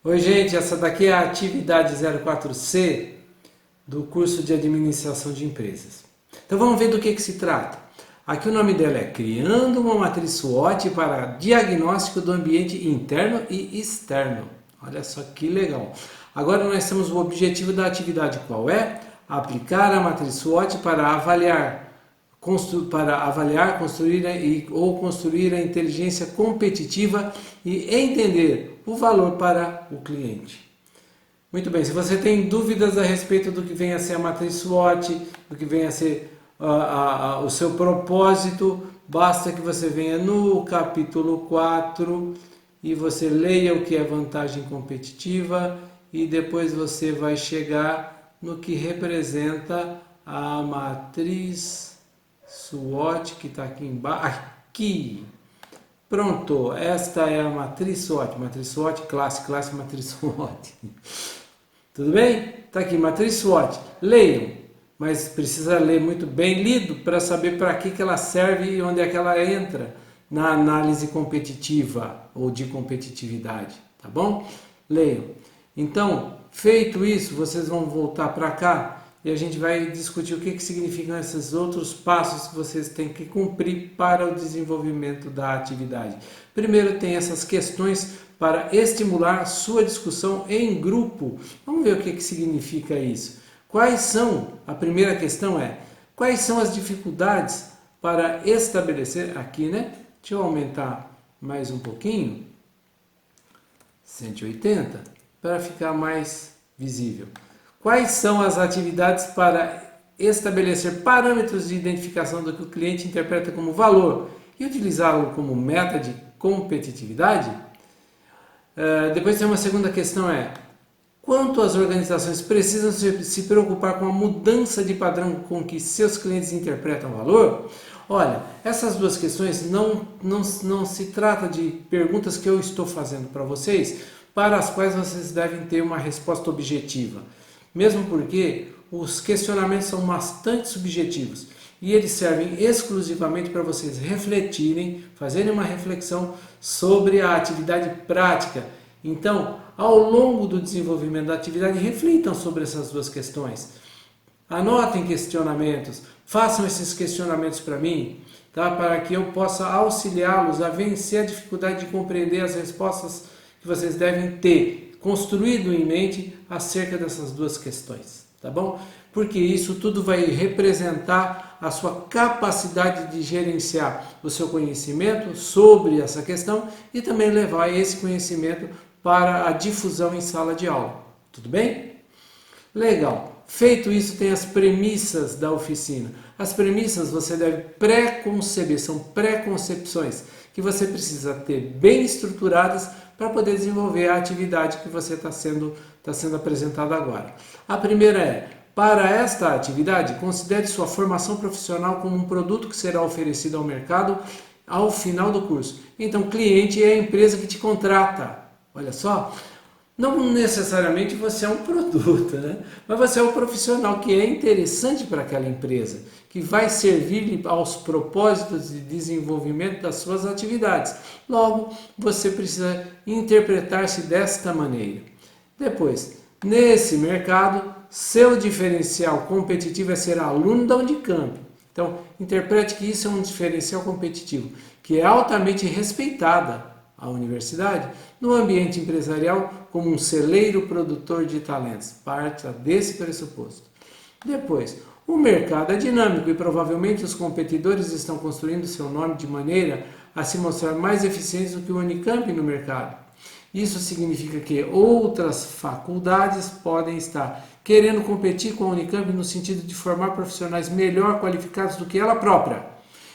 Oi, gente, essa daqui é a atividade 04C do curso de Administração de Empresas. Então vamos ver do que se trata. Aqui o nome dela é Criando uma Matriz SWOT para Diagnóstico do Ambiente Interno e Externo. Olha só que legal. Agora nós temos o objetivo da atividade, qual é? Aplicar a matriz SWOT para avaliar, construir a inteligência competitiva e entender o valor para o cliente. Muito bem, se você tem dúvidas a respeito do que vem a ser a matriz SWOT, do que vem a ser o seu propósito, basta que você venha no capítulo 4 e você leia o que é vantagem competitiva e depois você vai chegar no que representa a matriz SWOT, que está aqui embaixo. Aqui! Pronto, esta é a matriz SWOT classe matriz SWOT. Tudo bem? Está aqui, matriz SWOT. Leiam, mas precisa ler muito bem lido para saber para que ela serve e onde é que ela entra na análise competitiva ou de competitividade, tá bom? Leiam. Então, feito isso, vocês vão voltar para cá e a gente vai discutir o que significam esses outros passos que vocês têm que cumprir para o desenvolvimento da atividade. Primeiro tem essas questões para estimular sua discussão em grupo. Vamos ver o que significa isso. Quais são, a primeira questão é, quais são as dificuldades para estabelecer, aqui, né? Deixa eu aumentar mais um pouquinho, 180, para ficar mais visível. Quais são as atividades para estabelecer parâmetros de identificação do que o cliente interpreta como valor e utilizá-lo como meta de competitividade? Depois tem uma segunda questão, quanto as organizações precisam se preocupar com a mudança de padrão com que seus clientes interpretam valor? Olha, essas duas questões não se trata de perguntas que eu estou fazendo para vocês, para as quais vocês devem ter uma resposta objetiva. Mesmo porque os questionamentos são bastante subjetivos e eles servem exclusivamente para vocês refletirem, fazerem uma reflexão sobre a atividade prática. Então, ao longo do desenvolvimento da atividade, reflitam sobre essas duas questões. Anotem questionamentos, façam esses questionamentos para mim, tá? Para que eu possa auxiliá-los a vencer a dificuldade de compreender as respostas que vocês devem ter construído em mente acerca dessas duas questões, tá bom? Porque isso tudo vai representar a sua capacidade de gerenciar o seu conhecimento sobre essa questão e também levar esse conhecimento para a difusão em sala de aula, tudo bem? Legal. Feito isso, tem as premissas da oficina. As premissas você deve pré-conceber, são pré-concepções que você precisa ter bem estruturadas para poder desenvolver a atividade que você está sendo apresentado agora. A primeira é, para esta atividade, considere sua formação profissional como um produto que será oferecido ao mercado ao final do curso. Então, cliente é a empresa que te contrata. Olha só, não necessariamente você é um produto, né? Mas você é um profissional que é interessante para aquela empresa, que vai servir aos propósitos de desenvolvimento das suas atividades. Logo, você precisa interpretar-se desta maneira. Depois, nesse mercado, seu diferencial competitivo é ser aluno da Unicamp. Então, interprete que isso é um diferencial competitivo, que é altamente respeitada a universidade no ambiente empresarial como um celeiro produtor de talentos. Parte desse pressuposto. Depois, o mercado é dinâmico e provavelmente os competidores estão construindo seu nome de maneira a se mostrar mais eficientes do que o Unicamp no mercado. Isso significa que outras faculdades podem estar querendo competir com a Unicamp no sentido de formar profissionais melhor qualificados do que ela própria.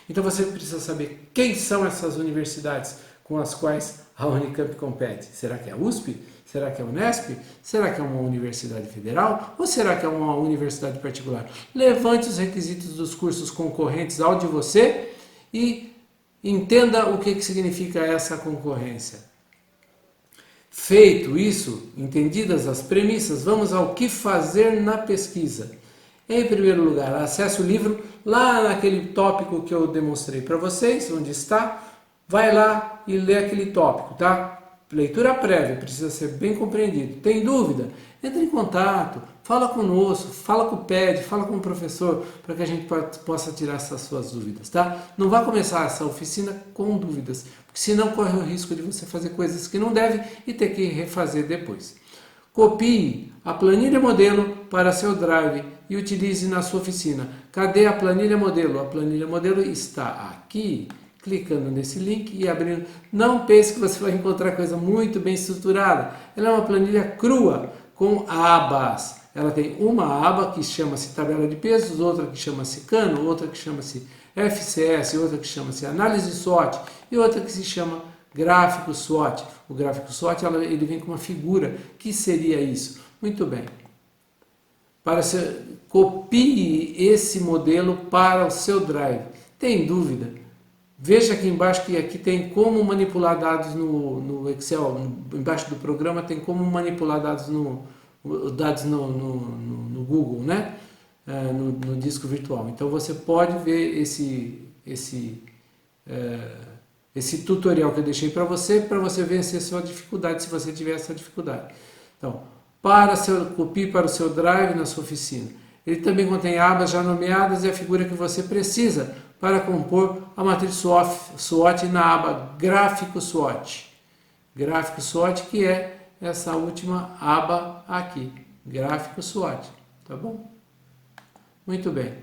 Então você precisa saber quem são essas universidades com as quais a Unicamp compete. Será que é a USP? Será que é a Unesp? Será que é uma universidade federal? Ou será que é uma universidade particular? Levante os requisitos dos cursos concorrentes ao de você e entenda o que significa essa concorrência. Feito isso, entendidas as premissas, vamos ao que fazer na pesquisa. Em primeiro lugar, acesse o livro lá naquele tópico que eu demonstrei para vocês, onde está. Vai lá e lê aquele tópico, tá? Leitura prévia, precisa ser bem compreendido. Tem dúvida? Entre em contato, fala conosco, fala com o PED, fala com o professor, para que a gente possa tirar essas suas dúvidas, tá? Não vá começar essa oficina com dúvidas, porque senão corre o risco de você fazer coisas que não deve e ter que refazer depois. Copie a planilha modelo para seu Drive e utilize na sua oficina. Cadê a planilha modelo? A planilha modelo está aqui. Clicando nesse link e abrindo. Não pense que você vai encontrar coisa muito bem estruturada. Ela é uma planilha crua, com abas. Ela tem uma aba que chama-se tabela de pesos, outra que chama-se cano, outra que chama-se FCS, outra que chama-se análise SWOT e outra que se chama gráfico SWOT. O gráfico SWOT ele vem com uma figura. Que seria isso? Muito bem. Copie esse modelo para o seu Drive. Tem dúvida? Veja aqui embaixo que aqui tem como manipular dados no Excel, embaixo do programa tem como manipular dados no Google, né? No disco virtual. Então você pode ver esse tutorial que eu deixei para você vencer sua dificuldade, se você tiver essa dificuldade. Então, copie para o seu Drive na sua oficina. Ele também contém abas já nomeadas e a figura que você precisa para compor a matriz SWOT na aba Gráfico SWOT. Gráfico SWOT, que é essa última aba aqui, Gráfico SWOT, tá bom? Muito bem.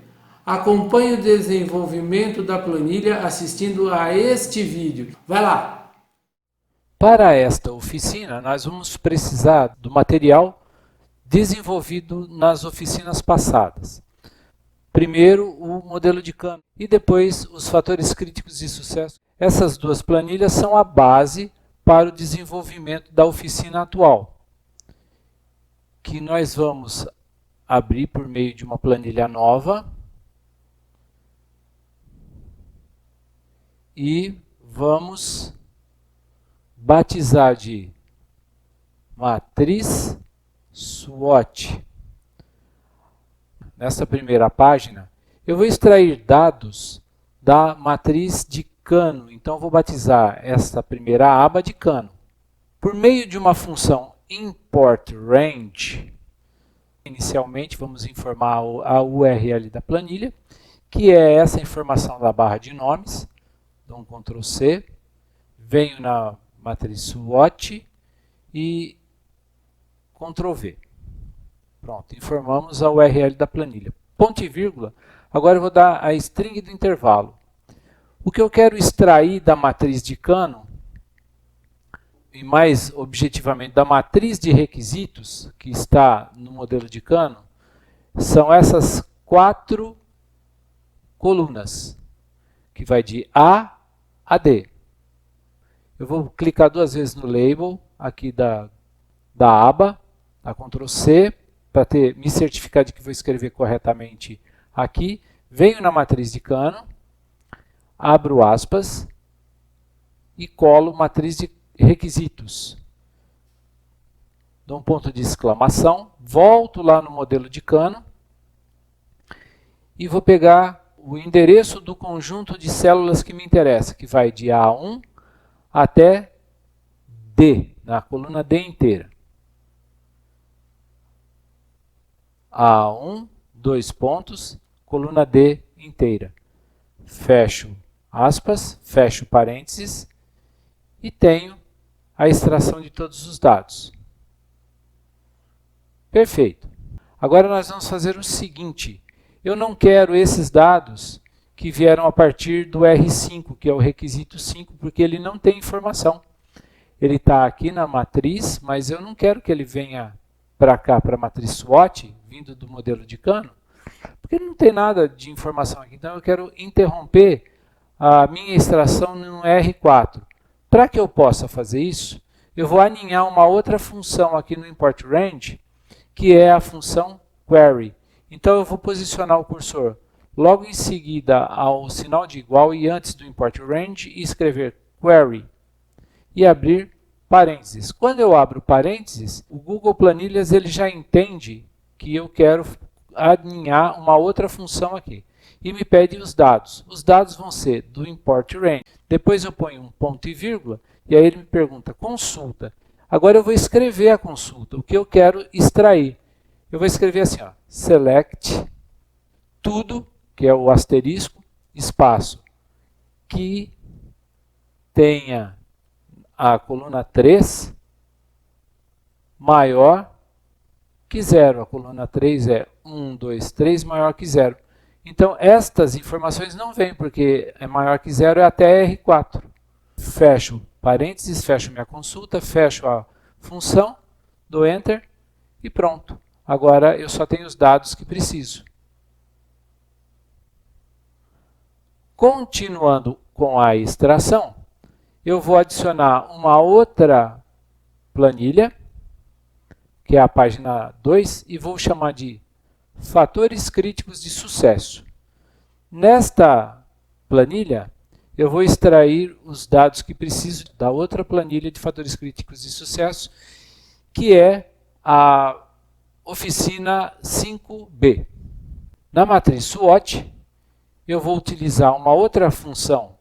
Acompanhe o desenvolvimento da planilha assistindo a este vídeo. Vai lá! Para esta oficina, nós vamos precisar do material desenvolvido nas oficinas passadas. Primeiro, o modelo de cano e depois os fatores críticos de sucesso. Essas duas planilhas são a base para o desenvolvimento da oficina atual, que nós vamos abrir por meio de uma planilha nova e vamos batizar de matriz SWOT. Nessa primeira página, eu vou extrair dados da matriz de cano. Então, vou batizar esta primeira aba de cano. Por meio de uma função ImportRange, inicialmente vamos informar a URL da planilha, que é essa informação da barra de nomes. Dou um Ctrl C, venho na matriz SWOT e Ctrl V. Pronto, informamos a URL da planilha. Ponto e vírgula, agora eu vou dar a string do intervalo. O que eu quero extrair da matriz de cano, e mais objetivamente da matriz de requisitos que está no modelo de cano, são essas 4 colunas, que vai de A a D. Eu vou clicar 2 vezes no label aqui da aba, dá Ctrl C, para me certificar de que vou escrever corretamente aqui. Venho na matriz de cano, abro aspas e colo matriz de requisitos. Dou um ponto de exclamação, volto lá no modelo de cano e vou pegar o endereço do conjunto de células que me interessa, que vai de A1 até D, na coluna D inteira. A1, 2 pontos, coluna D inteira. Fecho aspas, fecho parênteses e tenho a extração de todos os dados. Perfeito. Agora nós vamos fazer o seguinte. Eu não quero esses dados que vieram a partir do R5, que é o requisito 5, porque ele não tem informação. Ele está aqui na matriz, mas eu não quero que ele venha para cá, para a matriz SWOT, vindo do modelo de cano, porque não tem nada de informação aqui. Então eu quero interromper a minha extração no R4. Para que eu possa fazer isso, eu vou aninhar uma outra função aqui no ImportRange, que é a função query. Então eu vou posicionar o cursor logo em seguida ao sinal de igual e antes do ImportRange e escrever query e abrir parênteses. Quando eu abro parênteses, o Google Planilhas ele já entende que eu quero alinhar uma outra função aqui. E me pede os dados. Os dados vão ser do import range. Depois eu ponho um ponto e vírgula, e aí ele me pergunta, consulta. Agora eu vou escrever a consulta, o que eu quero extrair. Eu vou escrever assim, ó, select tudo, que é o asterisco, espaço, que tenha a coluna 3 maior que 0. A coluna 3 é 1, 2, 3 maior que 0. Então, estas informações não vêm, porque é maior que 0 é até R4. Fecho parênteses, fecho minha consulta, fecho a função, dou Enter e pronto. Agora eu só tenho os dados que preciso. Continuando com a extração, eu vou adicionar uma outra planilha, que é a página 2, e vou chamar de fatores críticos de sucesso. Nesta planilha, eu vou extrair os dados que preciso da outra planilha de fatores críticos de sucesso, que é a oficina 5B. Na matriz SWOT, eu vou utilizar uma outra função,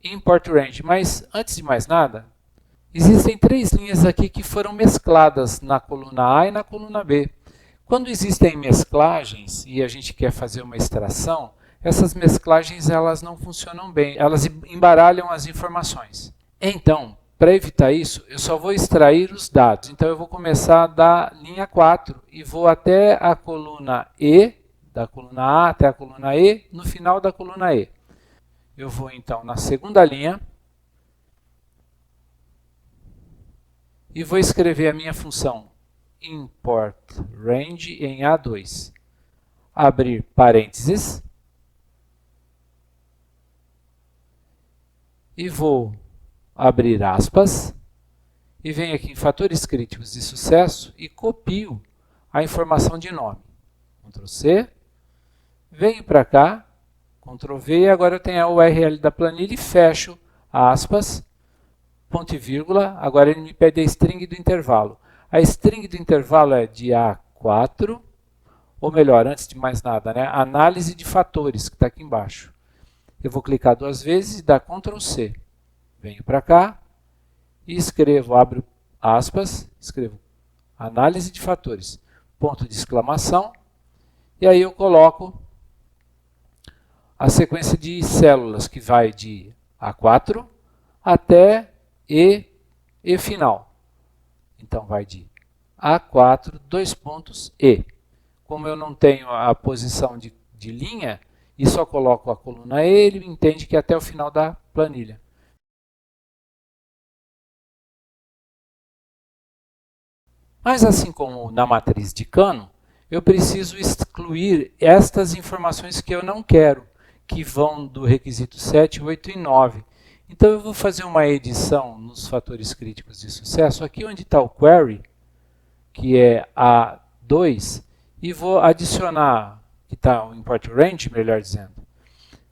import range, mas antes de mais nada, existem 3 linhas aqui que foram mescladas na coluna A e na coluna B. Quando existem mesclagens e a gente quer fazer uma extração, essas mesclagens elas não funcionam bem, elas embaralham as informações. Então, para evitar isso, eu só vou extrair os dados. Então, eu vou começar da linha 4 e vou até a coluna E, da coluna A até a coluna E, no final da coluna E. Eu vou, então, na segunda linha e vou escrever a minha função import range em A2. Abrir parênteses. E vou abrir aspas. E venho aqui em fatores críticos de sucesso e copio a informação de nome. Ctrl C. Venho para cá. Ctrl V. E agora eu tenho a URL da planilha e fecho aspas. Ponto e vírgula. Agora ele me pede a string do intervalo. A string do intervalo é de A4, ou melhor, antes de mais nada, né? Análise de fatores, que está aqui embaixo. Eu vou clicar 2 vezes e dar Ctrl C. Venho para cá e escrevo, abro aspas, escrevo análise de fatores, ponto de exclamação, e aí eu coloco a sequência de células, que vai de A4 até E final. Então, vai de A4, 2 pontos, E. Como eu não tenho a posição de linha, e só coloco a coluna E, ele entende que é até o final da planilha. Mas assim como na matriz de Cano, eu preciso excluir estas informações que eu não quero, que vão do requisito 7, 8 e 9. Então eu vou fazer uma edição nos fatores críticos de sucesso, aqui onde está o query, que é A2, e vou adicionar, que está o import range, melhor dizendo,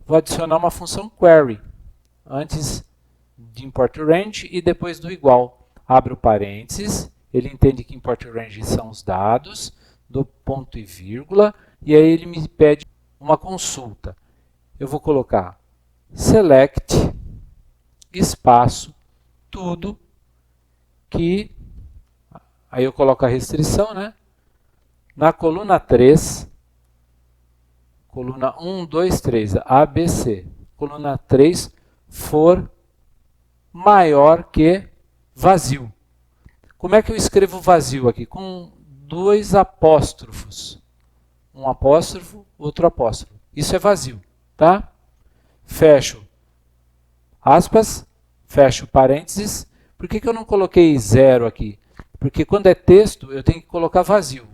vou adicionar uma função query, antes de import range e depois do igual. Abro parênteses, ele entende que import range são os dados, do ponto e vírgula, e aí ele me pede uma consulta. Eu vou colocar select, espaço, tudo, que, aí eu coloco a restrição, né? Na coluna 3, coluna 1, 2, 3, ABC, coluna 3 for maior que vazio. Como é que eu escrevo vazio aqui? Com 2 apóstrofos. Um apóstrofo, outro apóstrofo. Isso é vazio, tá? Fecho aspas, fecho parênteses. Por que eu não coloquei 0 aqui? Porque quando é texto, eu tenho que colocar vazio.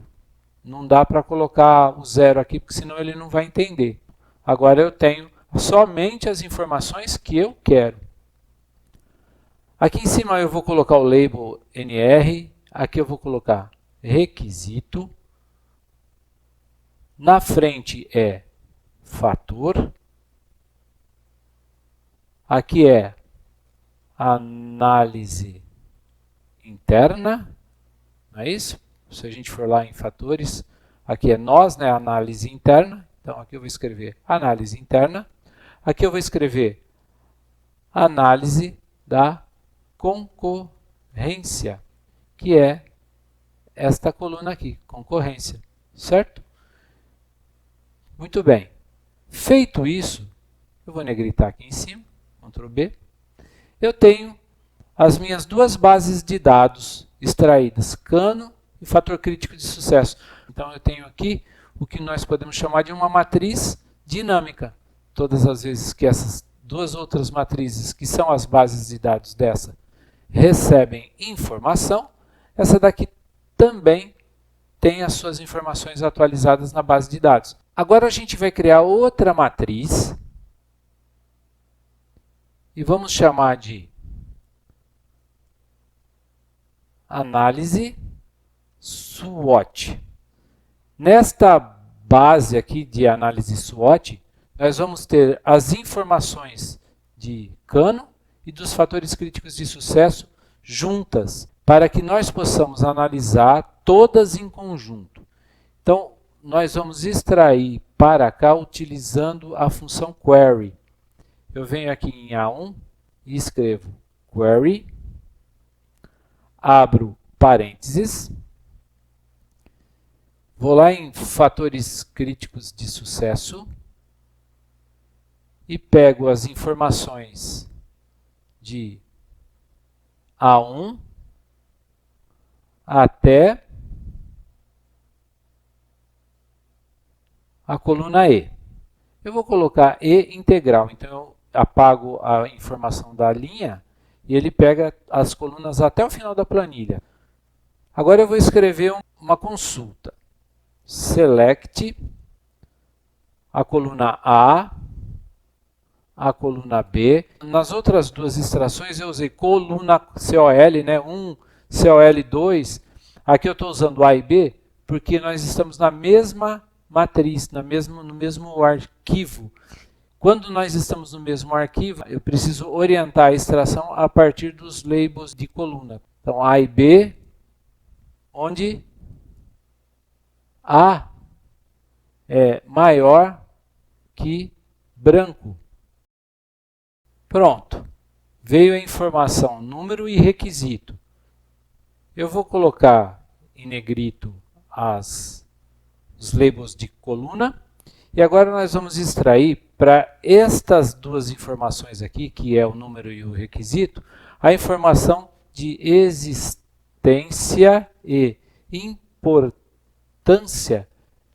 Não dá para colocar o 0 aqui, porque senão ele não vai entender. Agora eu tenho somente as informações que eu quero. Aqui em cima eu vou colocar o label NR, aqui eu vou colocar requisito, na frente é fator, aqui é análise interna, não é isso? Se a gente for lá em fatores, aqui é nós, né, análise interna. Então aqui eu vou escrever análise interna. Aqui eu vou escrever análise da concorrência, que é esta coluna aqui, concorrência, certo? Muito bem. Feito isso, eu vou negritar aqui em cima, Ctrl B. Eu tenho as minhas duas bases de dados extraídas, cano e fator crítico de sucesso. Então eu tenho aqui o que nós podemos chamar de uma matriz dinâmica. Todas as vezes que essas duas outras matrizes, que são as bases de dados dessa, recebem informação, essa daqui também tem as suas informações atualizadas na base de dados. Agora a gente vai criar outra matriz e vamos chamar de análise SWOT. Nesta base aqui de análise SWOT, nós vamos ter as informações de cano e dos fatores críticos de sucesso juntas, para que nós possamos analisar todas em conjunto. Então, nós vamos extrair para cá utilizando a função query. Eu venho aqui em A1 e escrevo query, abro parênteses, vou lá em fatores críticos de sucesso e pego as informações de A1 até a coluna E. Eu vou colocar E integral, então eu apago a informação da linha e ele pega as colunas até o final da planilha. Agora eu vou escrever uma consulta. Select a coluna a coluna B. Nas outras duas extrações eu usei coluna COL, né? 1, COL2. Aqui eu estou usando A e B porque nós estamos na mesma matriz, no mesmo arquivo. Quando nós estamos no mesmo arquivo, eu preciso orientar a extração a partir dos labels de coluna. Então, A e B, onde A é maior que branco. Pronto. Veio a informação, número e requisito. Eu vou colocar em negrito os labels de coluna. E agora nós vamos extrair para estas duas informações aqui, que é o número e o requisito, a informação de existência e importância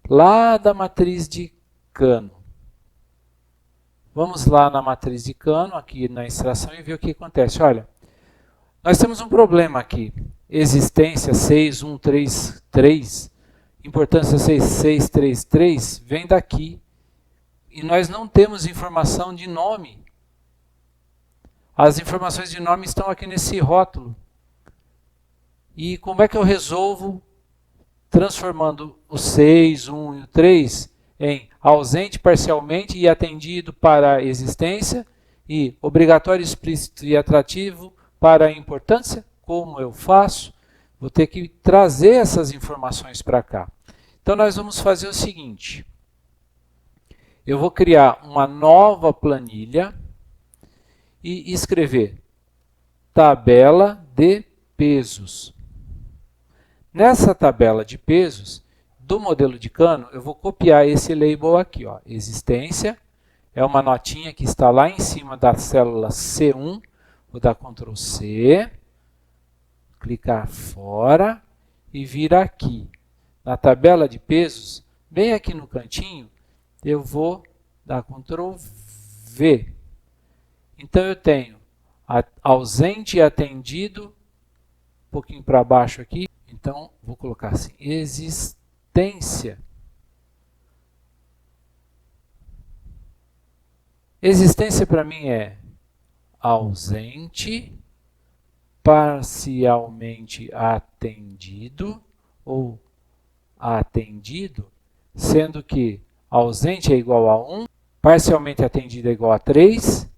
lá da matriz de cano. Vamos lá na matriz de cano, aqui na extração, e ver o que acontece. Olha, nós temos um problema aqui. Existência 6133, importância 6633, vem daqui. E nós não temos informação de nome. As informações de nome estão aqui nesse rótulo. E como é que eu resolvo transformando o 6, 1 e o 3 em ausente parcialmente e atendido para a existência e obrigatório, explícito e atrativo para a importância? Como eu faço? Vou ter que trazer essas informações para cá. Então nós vamos fazer o seguinte. Eu vou criar uma nova planilha e escrever tabela de pesos. Nessa tabela de pesos do modelo de cano, eu vou copiar esse label aqui, ó, existência. É uma notinha que está lá em cima da célula C1. Vou dar Ctrl C, clicar fora e vir aqui. Na tabela de pesos, bem aqui no cantinho, eu vou dar Ctrl V. Então eu tenho ausente e atendido, um pouquinho para baixo aqui. Então vou colocar assim, existência. Existência para mim é ausente, parcialmente atendido ou atendido, sendo que ausente é igual a 1, parcialmente atendido é igual a 3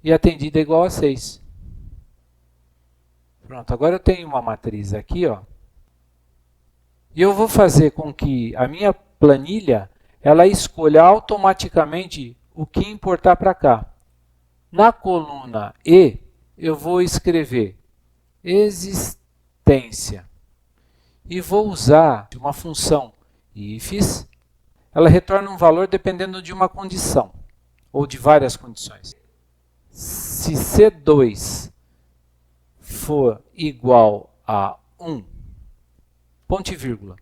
e atendido é igual a 6. Pronto, agora eu tenho uma matriz aqui, ó, E eu vou fazer com que a minha planilha ela escolha automaticamente o que importar para cá. Na coluna E, eu vou escrever existência. E vou usar uma função ifs. Ela retorna um valor dependendo de uma condição, ou de várias condições. Se C2 for igual a 1, ponto e vírgula.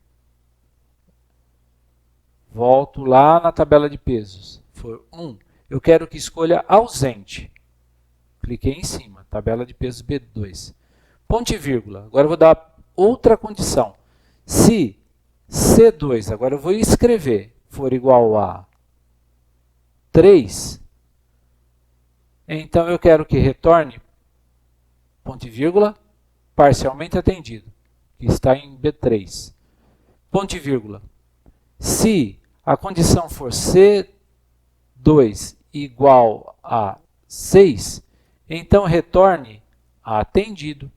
Volto lá na tabela de pesos. For 1, eu quero que escolha ausente. Cliquei em cima, tabela de pesos B2. Ponto e vírgula. Agora eu vou dar outra condição. Se C2, agora eu vou escrever, for igual a 3, então eu quero que retorne, ponto e vírgula, parcialmente atendido, que está em B3. Ponto e vírgula. Se a condição for C2 igual a 6, então retorne atendido.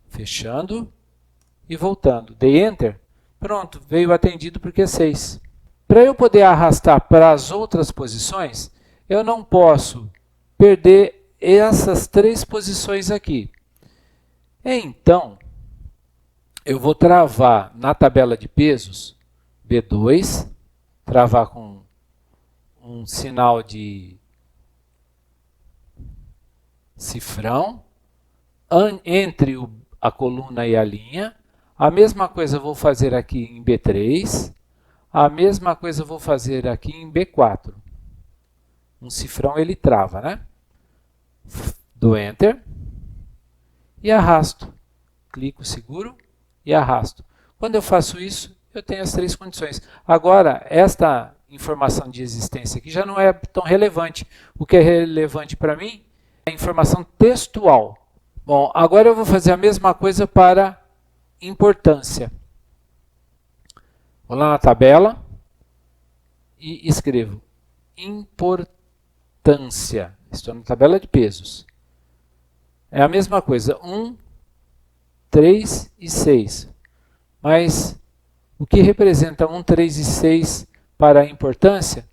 Fechando e voltando. Dei Enter. Pronto, veio atendido porque é 6. Para eu poder arrastar para as outras posições, eu não posso perder essas 3 posições aqui. Então, eu vou travar na tabela de pesos B2, travar com um sinal de cifrão, entre a coluna e a linha. A mesma coisa eu vou fazer aqui em B3, a mesma coisa eu vou fazer aqui em B4. Um cifrão ele trava, né? Dou Enter e arrasto. Clico, seguro e arrasto. Quando eu faço isso, eu tenho as 3 condições. Agora, esta informação de existência aqui já não é tão relevante. O que é relevante para mim é a informação textual. Bom, agora eu vou fazer a mesma coisa para importância. Vou lá na tabela e escrevo importância. Estou na tabela de pesos. É a mesma coisa, 1, 3 e 6. Mas o que representa 1, 3 e 6 para a importância?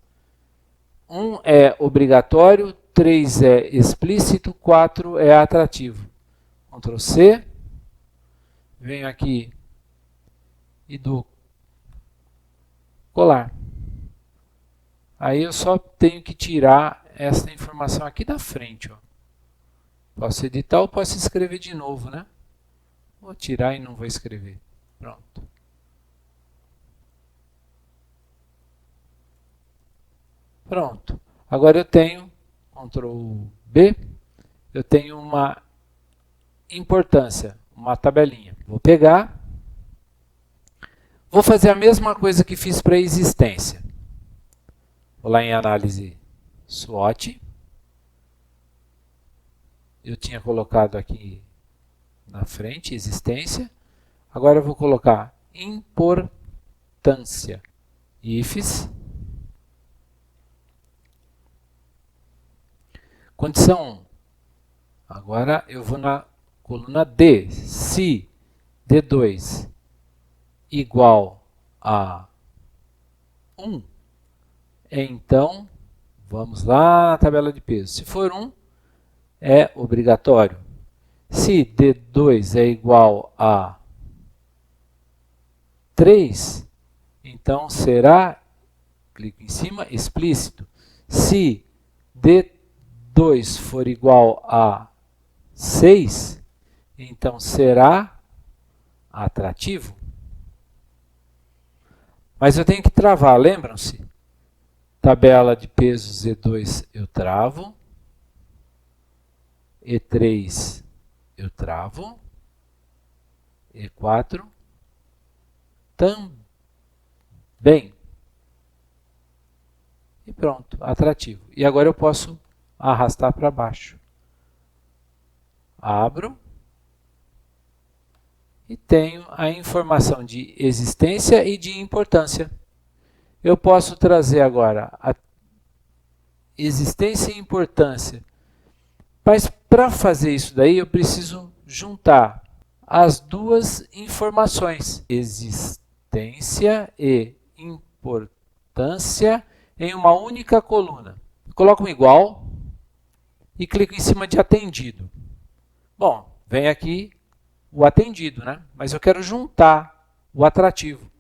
1 é obrigatório, 3 é explícito, 4 é atrativo. Ctrl C. Venho aqui e dou colar. Aí eu só tenho que tirar essa informação aqui da frente. Ó. Posso editar ou posso escrever de novo, né? Vou tirar e não vou escrever. Pronto. Pronto. Agora eu tenho, Ctrl B, eu tenho uma importância, uma tabelinha. Vou pegar, vou fazer a mesma coisa que fiz para a existência. Vou lá em análise SWOT. Eu tinha colocado aqui na frente, existência. Agora eu vou colocar importância, ifs. Condição 1. Agora eu vou na coluna D. Se D2 igual a 1, então vamos lá na tabela de peso. Se for 1, é obrigatório. Se D2 é igual a 3, então será, clico em cima, explícito. Se D2 for igual a 6, então será atrativo. Mas eu tenho que travar, lembram-se? Tabela de pesos E2 eu travo. E3 eu travo. E4 também. E pronto, atrativo. E agora eu posso arrastar para baixo. Abro. E tenho a informação de existência e de importância. Eu posso trazer agora a existência e importância. Mas para fazer isso daí, eu preciso juntar as duas informações, existência e importância, em uma única coluna. Coloco um igual e clico em cima de atendido. Bom, vem aqui o atendido, né? Mas eu quero juntar o atrativo.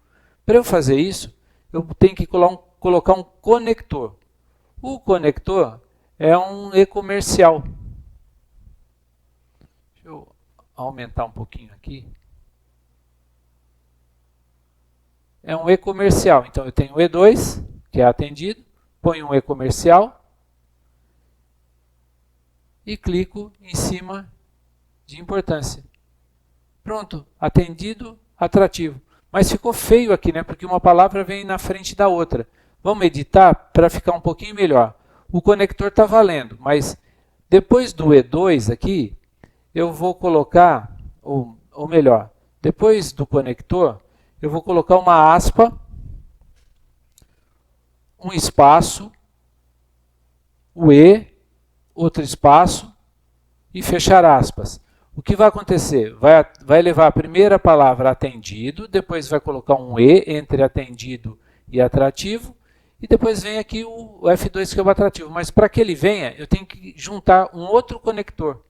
Para eu fazer isso, eu tenho que colocar um conector. O conector é um e-comercial. Deixa eu aumentar um pouquinho aqui. É um e-comercial. Então eu tenho o E2, que é atendido, ponho um e-comercial e clico em cima de importância. Pronto, atendido, atrativo. Mas ficou feio aqui, né? Porque uma palavra vem na frente da outra. Vamos editar para ficar um pouquinho melhor. O conector está valendo, mas depois do E2 aqui, eu vou colocar, ou melhor, depois do conector, eu vou colocar uma aspa, um espaço, o E, outro espaço e fechar aspas. O que vai acontecer? Vai levar a primeira palavra atendido, depois vai colocar um E entre atendido e atrativo, e depois vem aqui o F2 que é o atrativo. Mas para que ele venha, eu tenho que juntar um outro conector.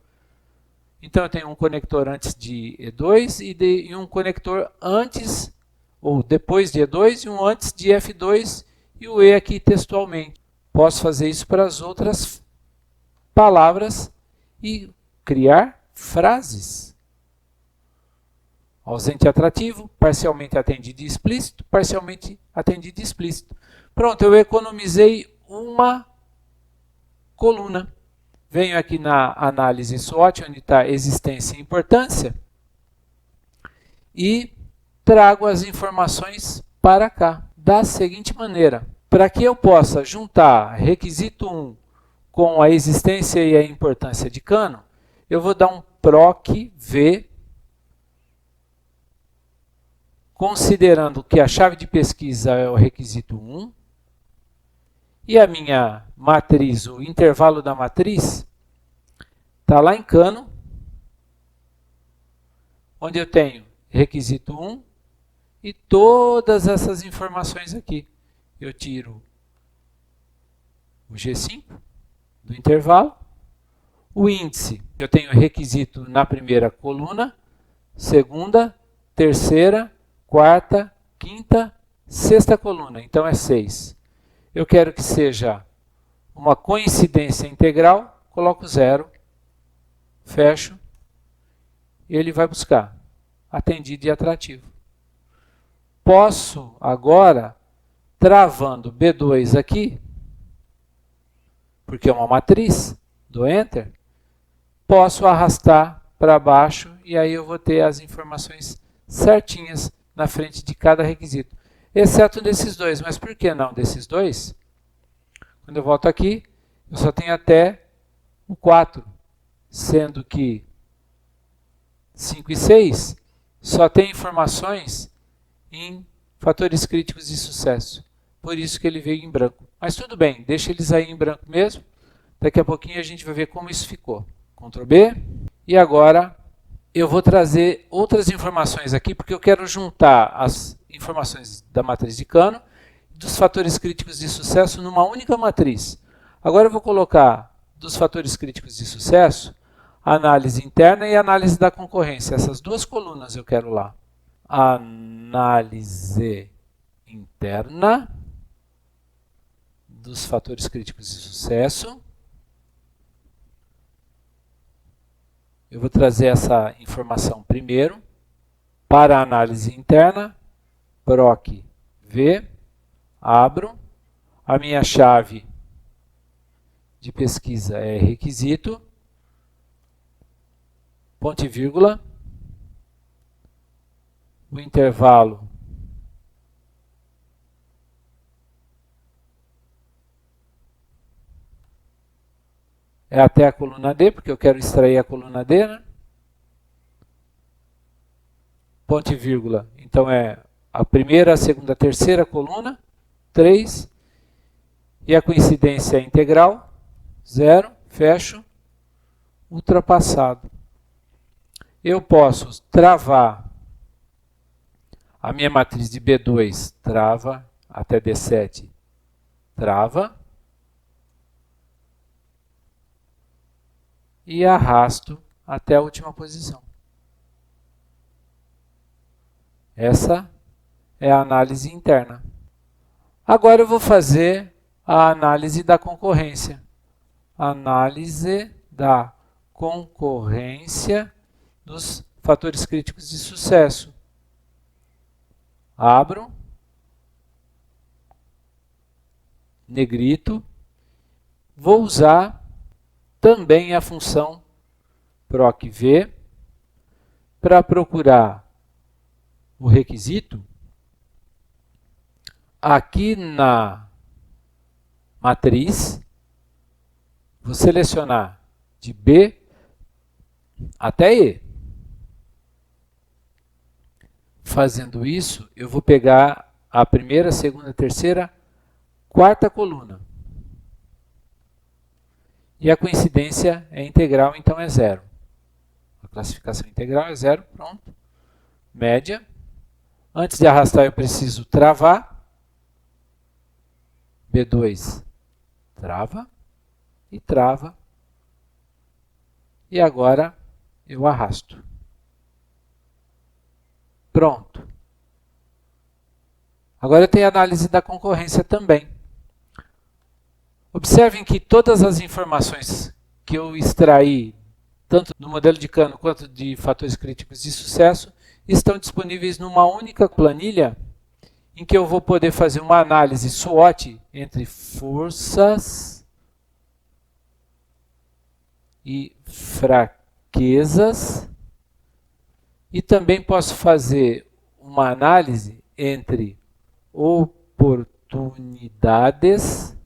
Então eu tenho um conector antes de E2 e um conector antes ou depois de E2 e um antes de F2 e o E aqui textualmente. Posso fazer isso para as outras palavras e criar frases. Ausente atrativo, parcialmente atendido e explícito, parcialmente atendido e explícito. Pronto, eu economizei uma coluna. Venho aqui na análise SWOT, onde está existência e importância, e trago as informações para cá, da seguinte maneira. Para que eu possa juntar requisito 1 com a existência e a importância de cano, eu vou dar um proc v, considerando que a chave de pesquisa é o requisito 1, e a minha matriz, o intervalo da matriz, está lá em cano, onde eu tenho requisito 1 e todas essas informações aqui. Eu tiro o G5 do intervalo, o índice, eu tenho requisito na primeira coluna, segunda, terceira, quarta, quinta, sexta coluna, então é 6. Eu quero que seja uma coincidência integral, coloco 0, fecho, e ele vai buscar atendido e atrativo. Posso agora, travando B2 aqui, porque é uma matriz, do Enter, posso arrastar para baixo e aí eu vou ter as informações certinhas na frente de cada requisito. Exceto desses dois. Mas por que não desses dois? Quando eu volto aqui, eu só tenho até o 4, sendo que 5 e 6 só tem informações em fatores críticos de sucesso. Por isso que ele veio em branco. Mas tudo bem, deixa eles aí em branco mesmo. Daqui a pouquinho a gente vai ver como isso ficou. Ctrl B. E agora eu vou trazer outras informações aqui, porque eu quero juntar as informações da matriz de cano e dos fatores críticos de sucesso numa única matriz. Agora eu vou colocar dos fatores críticos de sucesso, análise interna e análise da concorrência. Essas duas colunas eu quero lá. Análise interna dos fatores críticos de sucesso. Eu vou trazer essa informação primeiro para a análise interna, proc v, abro, a minha chave de pesquisa é requisito, ponto e vírgula, o intervalo é até a coluna D, porque eu quero extrair a coluna D, né? Ponto e vírgula, então é a primeira, a segunda, a terceira coluna, 3, e a coincidência integral, 0, fecho, ultrapassado. eu posso travar a minha matriz de B2, trava, até D7, trava, e arrasto até a última posição. Essa é a análise interna. Agora eu vou fazer a análise da concorrência. Análise da concorrência dos fatores críticos de sucesso. Abro, negrito, vou usar também a função PROC-V para procurar o requisito. Aqui na matriz, vou selecionar de B até E. Fazendo isso, eu vou pegar a primeira, segunda, terceira, quarta coluna. E a coincidência é integral, então é 0. A classificação integral é 0, pronto. Média. Antes de arrastar, eu preciso travar. B2 trava e trava. E agora eu arrasto. Pronto. Agora eu tenho a análise da concorrência também. Observem que todas as informações que eu extraí, tanto do modelo de Kano quanto de fatores críticos de sucesso, estão disponíveis numa única planilha em que eu vou poder fazer uma análise SWOT entre forças e fraquezas. E também posso fazer uma análise entre oportunidades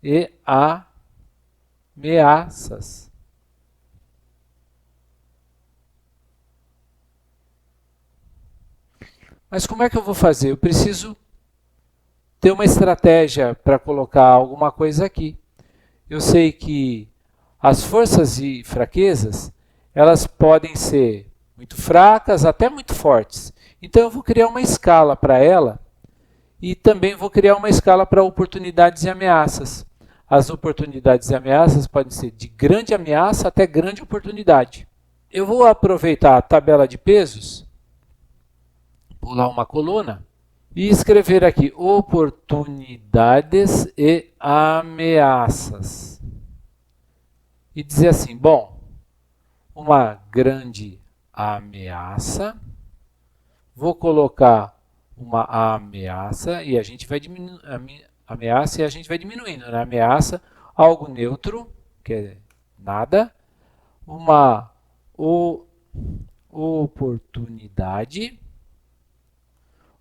e ameaças. Mas como é que eu vou fazer? Eu preciso ter uma estratégia para colocar alguma coisa aqui. Eu sei que as forças e fraquezas, elas podem ser muito fracas, até muito fortes. Então eu vou criar uma escala para ela e também vou criar uma escala para oportunidades e ameaças. As oportunidades e ameaças podem ser de grande ameaça até grande oportunidade. Eu vou aproveitar a tabela de pesos, pular uma coluna e escrever aqui oportunidades e ameaças. E dizer assim, bom, uma grande ameaça, vou colocar uma ameaça e a gente vai diminuindo, ameaça e a gente vai diminuindo, né? Ameaça, algo neutro, que é nada, uma oportunidade,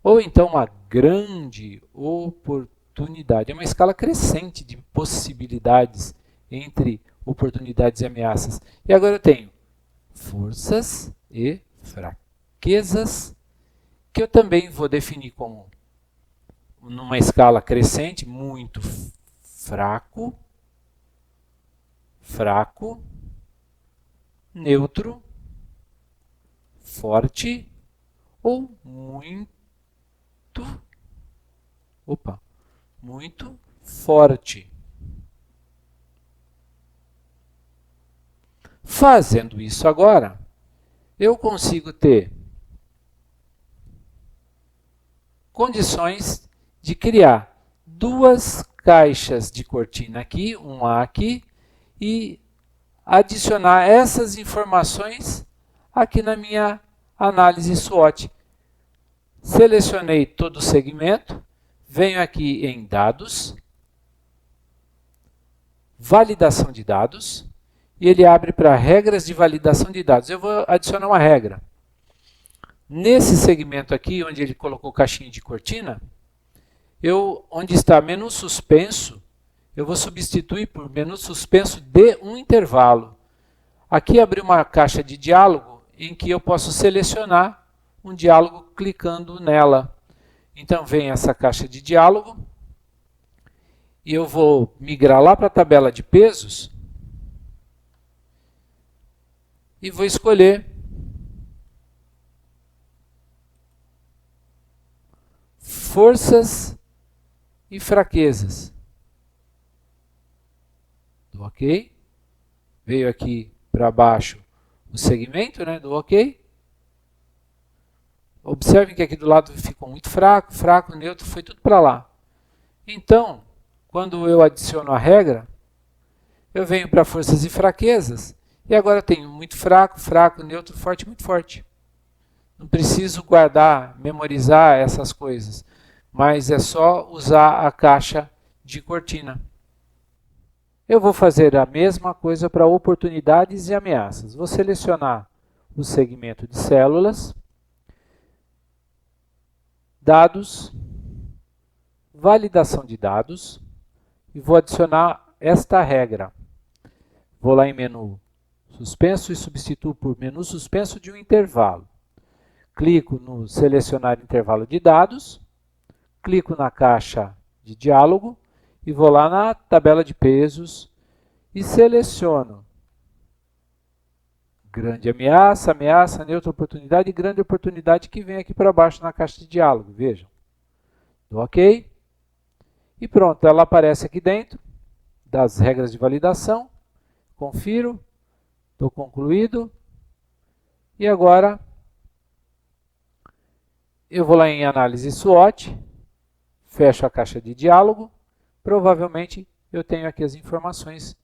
ou então uma grande oportunidade. É uma escala crescente de possibilidades entre oportunidades e ameaças. E agora eu tenho forças e fraquezas, que eu também vou definir como numa escala crescente, muito fraco, fraco, neutro, forte ou muito forte. Fazendo isso agora, eu consigo ter condições de criar duas caixas de cortina aqui, uma aqui, e adicionar essas informações aqui na minha análise SWOT. Selecionei todo o segmento, venho aqui em dados, validação de dados, e ele abre para regras de validação de dados. Eu vou adicionar uma regra. Nesse segmento aqui, onde ele colocou caixinha de cortina, onde está menu suspenso, eu vou substituir por menu suspenso de um intervalo. Aqui abriu uma caixa de diálogo em que eu posso selecionar um diálogo clicando nela. Então vem essa caixa de diálogo e eu vou migrar lá para a tabela de pesos e vou escolher forças e fraquezas. Do ok. Veio aqui para baixo o segmento, né, do ok. Observem que aqui do lado ficou muito fraco, fraco, neutro, foi tudo para lá. Então, quando eu adiciono a regra, eu venho para forças e fraquezas, e agora eu tenho muito fraco, fraco, neutro, forte, muito forte. Não preciso guardar, memorizar essas coisas, mas é só usar a caixa de cortina. Eu vou fazer a mesma coisa para oportunidades e ameaças. Vou selecionar o segmento de células, dados, validação de dados, e vou adicionar esta regra. Vou lá em menu suspenso e substituo por menu suspenso de um intervalo. Clico no selecionar intervalo de dados, clico na caixa de diálogo e vou lá na tabela de pesos e seleciono grande ameaça, ameaça, neutra oportunidade e grande oportunidade, que vem aqui para baixo na caixa de diálogo. Vejam. Dou OK. E pronto, ela aparece aqui dentro das regras de validação. Confiro. Estou concluído. E agora eu vou lá em análise SWOT. Fecho a caixa de diálogo. Provavelmente eu tenho aqui as informações.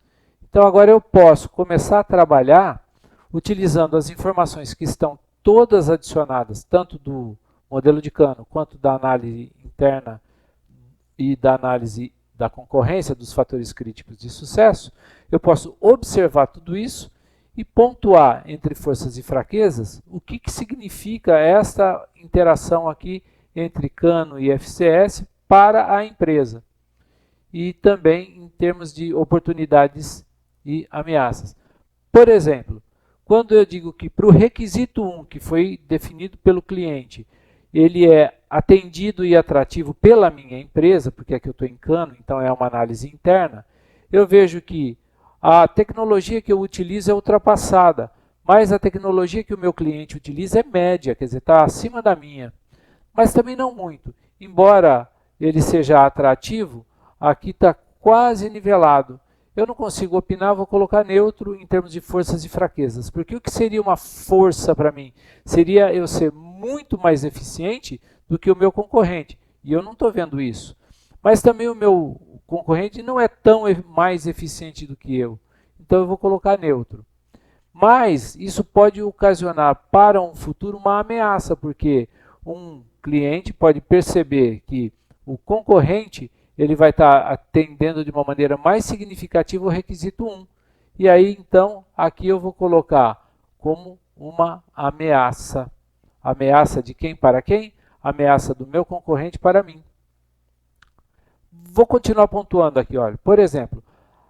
Então agora eu posso começar a trabalhar utilizando as informações que estão todas adicionadas, tanto do modelo de Kano quanto da análise interna e da análise da concorrência dos fatores críticos de sucesso. Eu posso observar tudo isso e pontuar entre forças e fraquezas o que significa esta interação aqui entre Kano e FCS para a empresa. E também em termos de oportunidades e ameaças. Por exemplo, quando eu digo que para o requisito 1, que foi definido pelo cliente, ele é atendido e atrativo pela minha empresa, porque aqui eu estou em Kano, então é uma análise interna, eu vejo que a tecnologia que eu utilizo é ultrapassada, mas a tecnologia que o meu cliente utiliza é média, quer dizer, está acima da minha. Mas também não muito. Embora ele seja atrativo, aqui está quase nivelado. Eu não consigo opinar, vou colocar neutro em termos de forças e fraquezas. Porque o que seria uma força para mim? Seria eu ser muito mais eficiente do que o meu concorrente. E eu não estou vendo isso. Mas também o meu concorrente não é tão mais eficiente do que eu. Então eu vou colocar neutro. Mas isso pode ocasionar para um futuro uma ameaça, porque um cliente pode perceber que o concorrente ele vai estar atendendo de uma maneira mais significativa o requisito 1. E aí, então, aqui eu vou colocar como uma ameaça. Ameaça de quem para quem? Ameaça do meu concorrente para mim. Vou continuar pontuando aqui, olha. Por exemplo,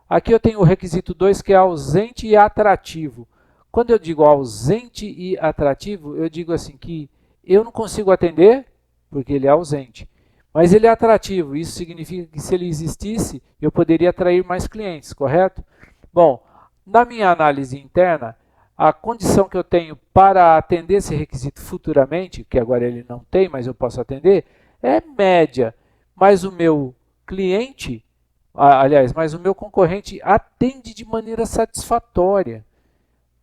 aqui eu tenho o requisito 2, que é ausente e atrativo. Quando eu digo ausente e atrativo, eu digo assim que eu não consigo atender porque ele é ausente. Mas ele é atrativo, isso significa que se ele existisse, eu poderia atrair mais clientes, correto? Bom, na minha análise interna, a condição que eu tenho para atender esse requisito futuramente, que agora ele não tem, mas eu posso atender, é média. Mas o meu cliente, mas o meu concorrente atende de maneira satisfatória.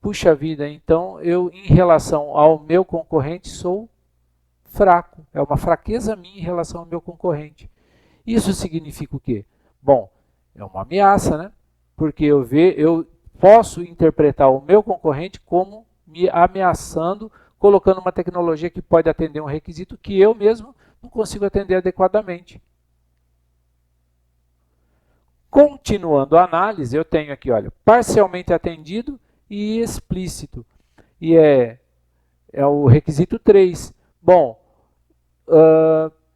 Puxa vida, então eu, em relação ao meu concorrente, sou fraco. É uma fraqueza minha em relação ao meu concorrente. Isso significa o quê? Bom, é uma ameaça, né? Porque eu posso interpretar o meu concorrente como me ameaçando, colocando uma tecnologia que pode atender um requisito que eu mesmo não consigo atender adequadamente. Continuando a análise, eu tenho aqui, olha, parcialmente atendido e explícito. E é o requisito 3. Bom,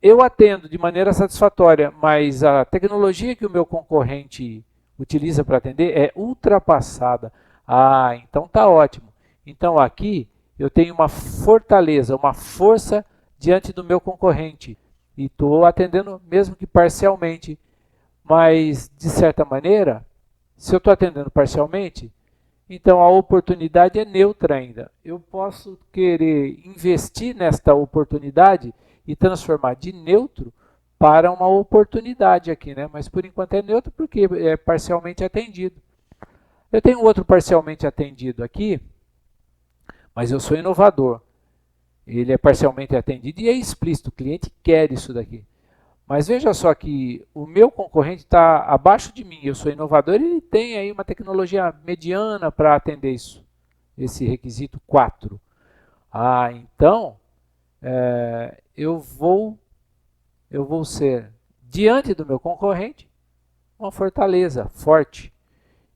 eu atendo de maneira satisfatória, mas a tecnologia que o meu concorrente utiliza para atender é ultrapassada. Ah, então tá ótimo. Então aqui eu tenho uma fortaleza, uma força diante do meu concorrente. E estou atendendo mesmo que parcialmente. Mas, de certa maneira, se eu estou atendendo parcialmente, então a oportunidade é neutra ainda. Eu posso querer investir nesta oportunidade e transformar de neutro para uma oportunidade aqui, né? Mas por enquanto é neutro porque é parcialmente atendido. Eu tenho outro parcialmente atendido aqui, mas eu sou inovador. Ele é parcialmente atendido e é explícito, o cliente quer isso daqui. Mas veja só que o meu concorrente está abaixo de mim, eu sou inovador e ele tem aí uma tecnologia mediana para atender isso, esse requisito 4. Então eu vou ser, diante do meu concorrente, uma fortaleza forte.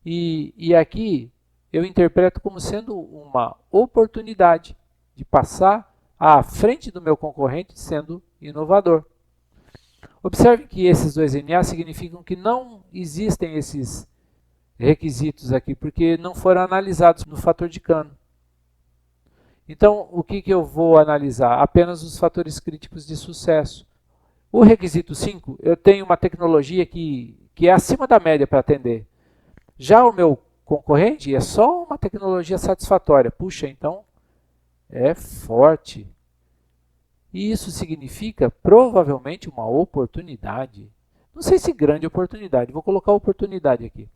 E aqui eu interpreto como sendo uma oportunidade de passar à frente do meu concorrente sendo inovador. Observe que esses dois NA significam que não existem esses requisitos aqui, porque não foram analisados no fator de Kano. Então, o que eu vou analisar? Apenas os fatores críticos de sucesso. O requisito 5, eu tenho uma tecnologia que é acima da média para atender. Já o meu concorrente é só uma tecnologia satisfatória. Puxa, então é forte. E isso significa provavelmente uma oportunidade. Não sei se grande oportunidade, vou colocar oportunidade aqui.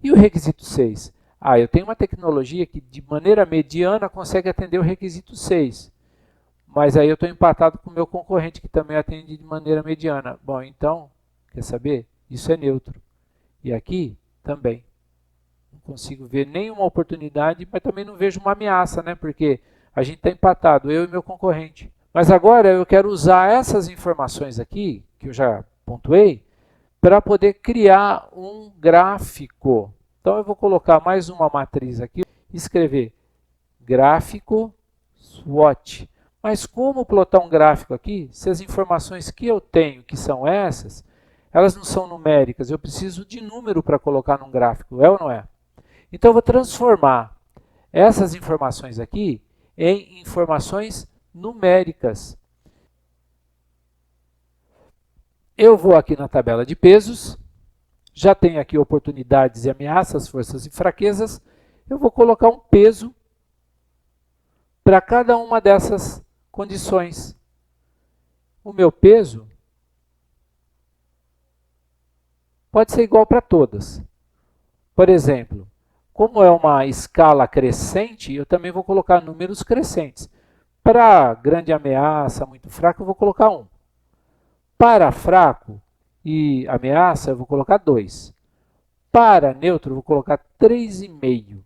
E o requisito 6? Eu tenho uma tecnologia que de maneira mediana consegue atender o requisito 6. Mas aí eu estou empatado com o meu concorrente que também atende de maneira mediana. Bom, então, quer saber? Isso é neutro. E aqui também. Não consigo ver nenhuma oportunidade, mas também não vejo uma ameaça, né? Porque a gente está empatado, eu e meu concorrente. Mas agora eu quero usar essas informações aqui, que eu já pontuei, para poder criar um gráfico. Então eu vou colocar mais uma matriz aqui, escrever gráfico SWOT. Mas como plotar um gráfico aqui, se as informações que eu tenho, que são essas, elas não são numéricas, eu preciso de número para colocar num gráfico, é ou não é? Então eu vou transformar essas informações aqui em informações numéricas. Eu vou aqui na tabela de pesos, já tenho aqui oportunidades e ameaças, forças e fraquezas, eu vou colocar um peso para cada uma dessas condições. O meu peso pode ser igual para todas. Por exemplo, como é uma escala crescente, eu também vou colocar números crescentes. Para grande ameaça, muito fraco, eu vou colocar 1. Para fraco e ameaça, eu vou colocar 2. Para neutro, eu vou colocar 3,5.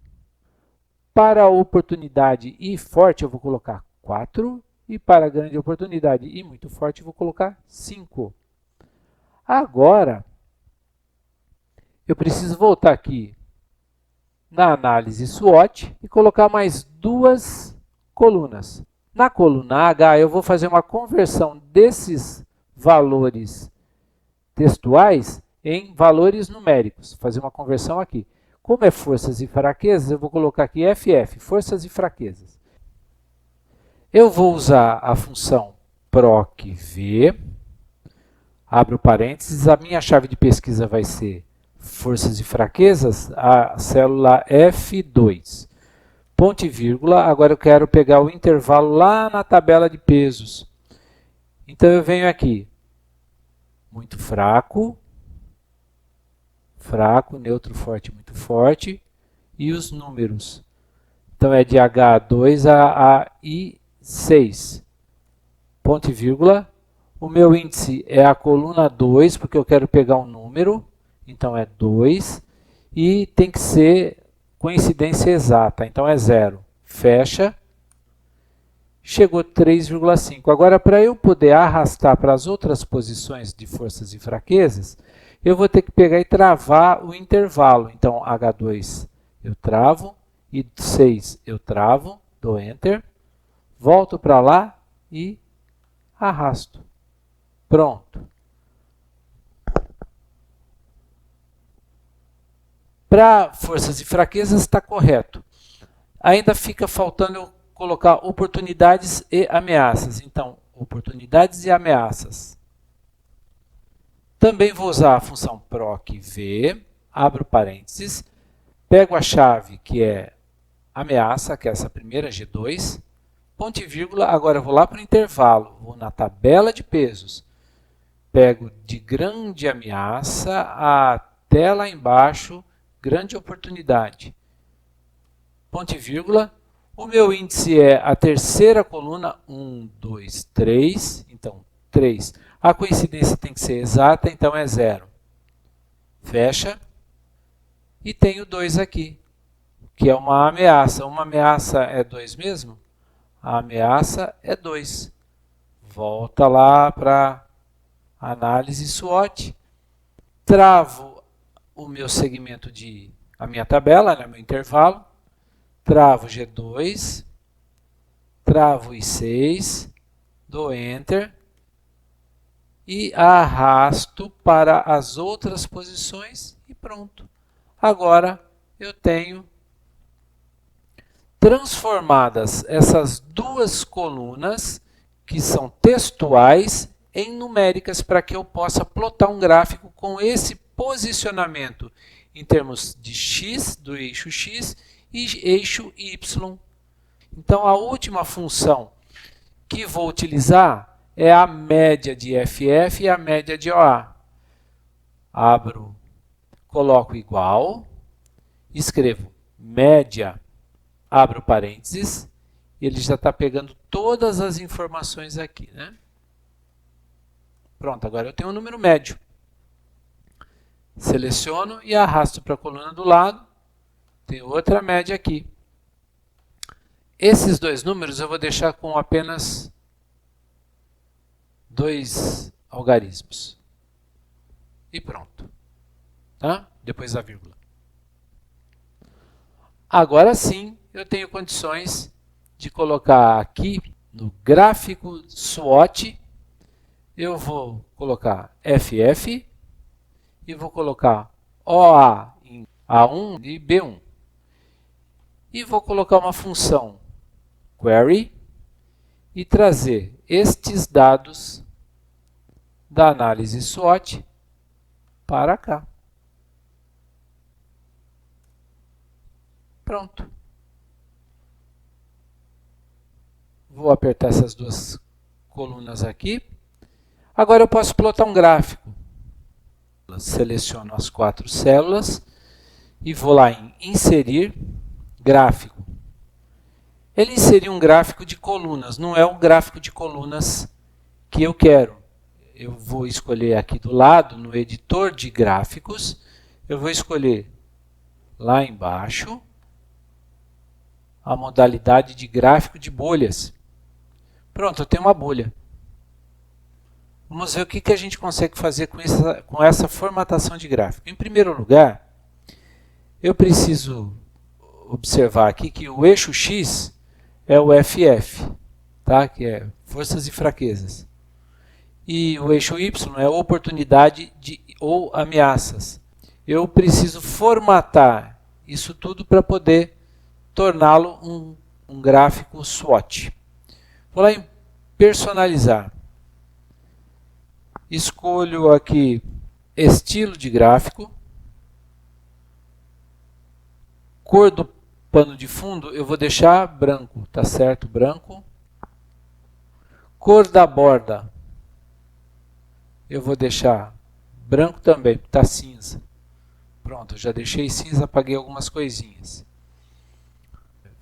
Para oportunidade e forte, eu vou colocar 4. E para grande oportunidade e muito forte, eu vou colocar 5. Agora, eu preciso voltar aqui na análise SWOT e colocar mais 2 colunas. Na coluna H, eu vou fazer uma conversão desses valores textuais em valores numéricos. Fazer uma conversão aqui. Como é forças e fraquezas, eu vou colocar aqui FF, forças e fraquezas. Eu vou usar a função PROC-V, abro parênteses, a minha chave de pesquisa vai ser forças e fraquezas, a célula F2. Ponto e vírgula, agora eu quero pegar o intervalo lá na tabela de pesos. Então eu venho aqui, muito fraco, fraco, neutro, forte, muito forte, e os números. Então é de H2 a I6. Ponto e vírgula. O meu índice é a coluna 2, porque eu quero pegar um número, então é 2, e tem que ser coincidência exata, então é 0. Fecha, chegou 3,5. Agora, para eu poder arrastar para as outras posições de forças e fraquezas, eu vou ter que pegar e travar o intervalo. Então, H2 eu travo, e 6 eu travo, dou Enter, volto para lá e arrasto. Pronto. Para forças e fraquezas está correto. Ainda fica faltando eu colocar oportunidades e ameaças. Então, oportunidades e ameaças. Também vou usar a função PROC-V, abro parênteses, pego a chave que é ameaça, que é essa primeira G2, ponto e vírgula, agora eu vou lá para o intervalo, vou na tabela de pesos, pego de grande ameaça até lá embaixo, grande oportunidade, ponto e vírgula, o meu índice é a terceira coluna, 1, 2, 3, então 3. A coincidência tem que ser exata, então é 0. Fecha. E tenho 2 aqui, que é uma ameaça. Uma ameaça é 2 mesmo? A ameaça é 2. Volta lá para análise SWOT. Travo o meu segmento a minha tabela, né, meu intervalo. Travo G2. Travo I6. Dou Enter. E arrasto para as outras posições e pronto. Agora eu tenho transformadas essas duas colunas, que são textuais, em numéricas para que eu possa plotar um gráfico com esse posicionamento em termos de x, do eixo x, e eixo y. Então a última função que vou utilizar é a média de FF e a média de OA. Abro, coloco igual, escrevo média, abro parênteses, e ele já está pegando todas as informações aqui, né? Pronto, agora eu tenho um número médio. Seleciono e arrasto para a coluna do lado, tem outra média aqui. Esses dois números eu vou deixar com apenas 2 algarismos. E pronto. Tá? Depois da vírgula. Agora sim, eu tenho condições de colocar aqui no gráfico SWOT, eu vou colocar FF e vou colocar OA em A1 e B1. E vou colocar uma função query e trazer estes dados da análise SWOT para cá. Pronto. Vou apertar essas duas colunas aqui. Agora eu posso plotar um gráfico. Seleciono as 4 células e vou lá em Inserir, Gráfico. Ele inseriu um gráfico de colunas, não é um gráfico de colunas que eu quero. Eu vou escolher aqui do lado, no editor de gráficos, eu vou escolher lá embaixo a modalidade de gráfico de bolhas. Pronto, eu tenho uma bolha. Vamos ver o que a gente consegue fazer com essa formatação de gráfico. Em primeiro lugar, eu preciso observar aqui que o eixo X é o FF, tá? Que é forças e fraquezas. E o eixo Y é oportunidade ou ameaças. Eu preciso formatar isso tudo para poder torná-lo um gráfico SWOT. Vou lá em personalizar. Escolho aqui estilo de gráfico. Cor do pano de fundo eu vou deixar branco, tá certo? Branco. Cor da borda eu vou deixar branco também, tá cinza. Pronto, eu já deixei cinza, apaguei algumas coisinhas.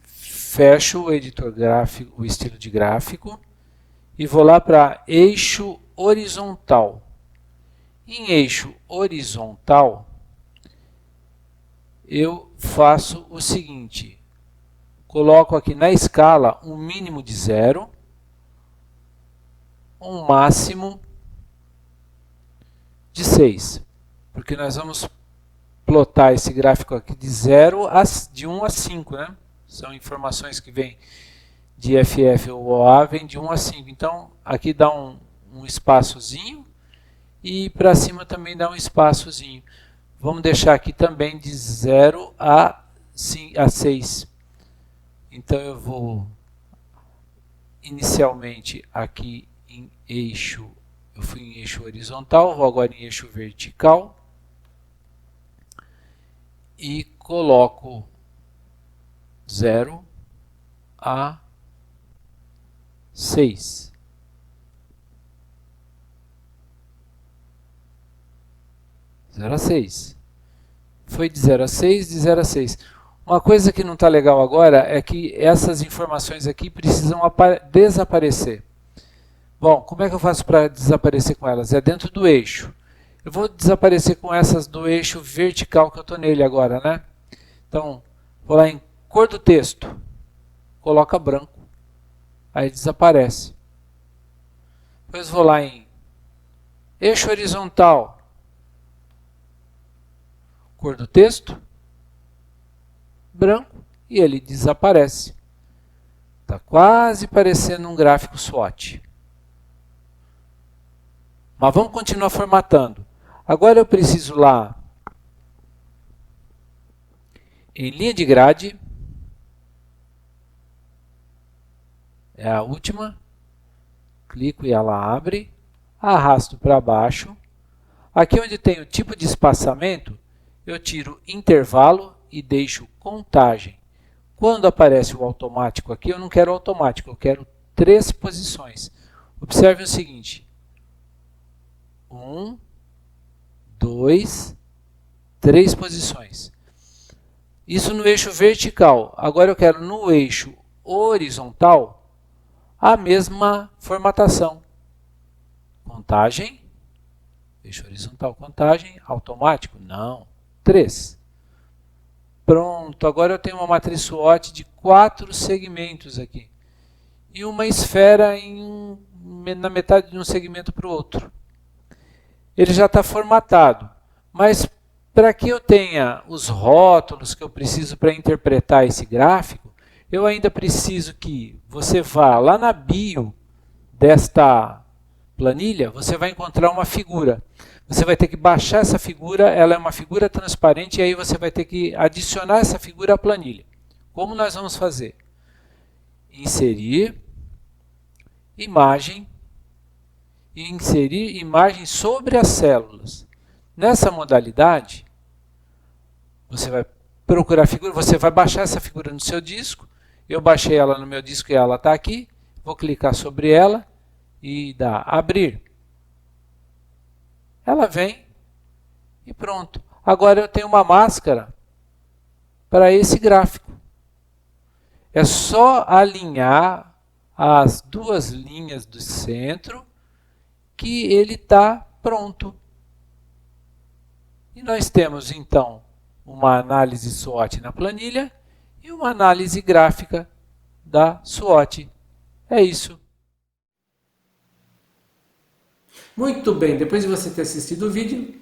Fecho o editor gráfico, o estilo de gráfico e vou lá para eixo horizontal. Em eixo horizontal, eu faço o seguinte, coloco aqui na escala um mínimo de 0, um máximo de 6, porque nós vamos plotar esse gráfico aqui de 1 a 5, né? São informações que vêm de FF ou OA, vem de 1 a 5. Então, aqui dá um espaçozinho e para cima também dá um espaçozinho. Vamos deixar aqui também de 0 a 6. Então, eu vou inicialmente aqui em eixo, eu fui em eixo horizontal, vou agora em eixo vertical e coloco 0 a 6. Zero a 6. Foi de 0 a 6, de 0 a 6. Uma coisa que não está legal agora é que essas informações aqui precisam desaparecer. Bom, como é que eu faço para desaparecer com elas? É dentro do eixo. Eu vou desaparecer com essas do eixo vertical que eu estou nele agora, né? Então, vou lá em cor do texto, coloca branco, aí desaparece. Depois vou lá em eixo horizontal, cor do texto, branco, e ele desaparece. Está quase parecendo um gráfico SWOT. Mas vamos continuar formatando. Agora eu preciso lá, em linha de grade, é a última, clico e ela abre, arrasto para baixo. Aqui onde tem o tipo de espaçamento, eu tiro intervalo e deixo contagem. Quando aparece o automático aqui, eu não quero automático, eu quero 3 posições. Observe o seguinte. 1, 2, 3 posições. Isso no eixo vertical. Agora eu quero no eixo horizontal a mesma formatação. Contagem, eixo horizontal, contagem, automático? Não. 3. Pronto, agora eu tenho uma matriz SWOT de 4 segmentos aqui. E uma esfera na metade de um segmento para o outro. Ele já está formatado, mas para que eu tenha os rótulos que eu preciso para interpretar esse gráfico, eu ainda preciso que você vá lá na bio desta planilha, você vai encontrar uma figura. Você vai ter que baixar essa figura, ela é uma figura transparente, e aí você vai ter que adicionar essa figura à planilha. Como nós vamos fazer? Inserir, imagem, e inserir imagem sobre as células. Nessa modalidade, você vai procurar a figura, você vai baixar essa figura no seu disco. Eu baixei ela no meu disco e ela está aqui. Vou clicar sobre ela e dar abrir. Ela vem e pronto. Agora eu tenho uma máscara para esse gráfico. É só alinhar as 2 linhas do centro que ele está pronto. E nós temos, então, uma análise SWOT na planilha e uma análise gráfica da SWOT. É isso. Muito bem, depois de você ter assistido o vídeo,